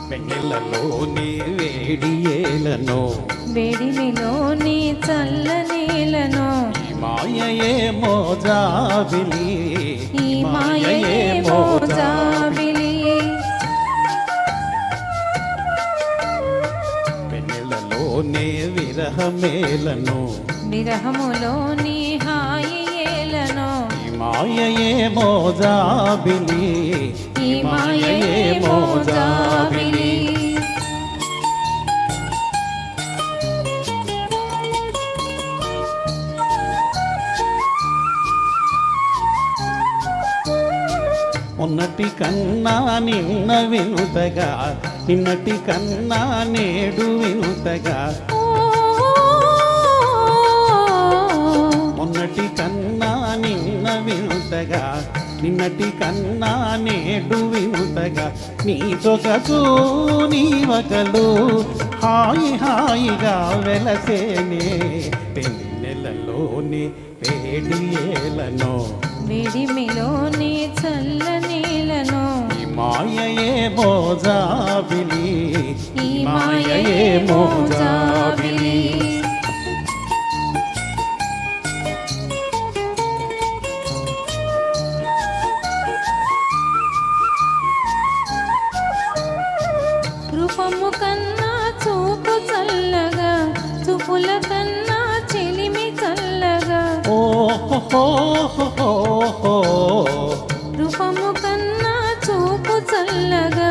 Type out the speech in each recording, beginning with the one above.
వెన్నెలలోని వేడియేలను వేడిమిలోని చల్లనేలను ఈ మాయయేమో జాబిలి ఈ మాయయేమో జాబిలి వెన్నెలలోనే విరహమేలను విరహములోని హాయి ఏలను ఈ మాయయేమో జాబిలి ఈ మాయయేమో జాబిలి ఉన్నటి కన్నా నిన్న వినుతగా నిన్నటి కన్నా నేడు వినుతగా మొన్నటి కన్నా నిన్న వినుతగా నిన్నటి కన్నా నేడు వినుతగా నీ సొగసు నీ వగలు హాయి హాయిగా వెలసేనే వెన్నెలలోని వేడియేలను వేడిమిలోని చల్లనేలను ఈ మాయయేమో జాబిలి ఈ మాయయేమో జాబిలి రూపము కన్నా చూపు చల్లగా చూపుల కన్నా చెలిమి చల్లగా రూపము కన్నా చూపు చల్లగా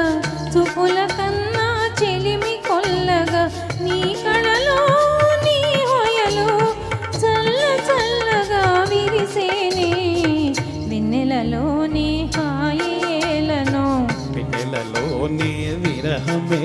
చూపుల కన్నా చెలిమి కొల్లగా నీ కళలో నీ హొయలు చల్ల చల్లగా విరిసేనే వెన్నెలలోని హాయేలను వెన్నెలలోని విరహమే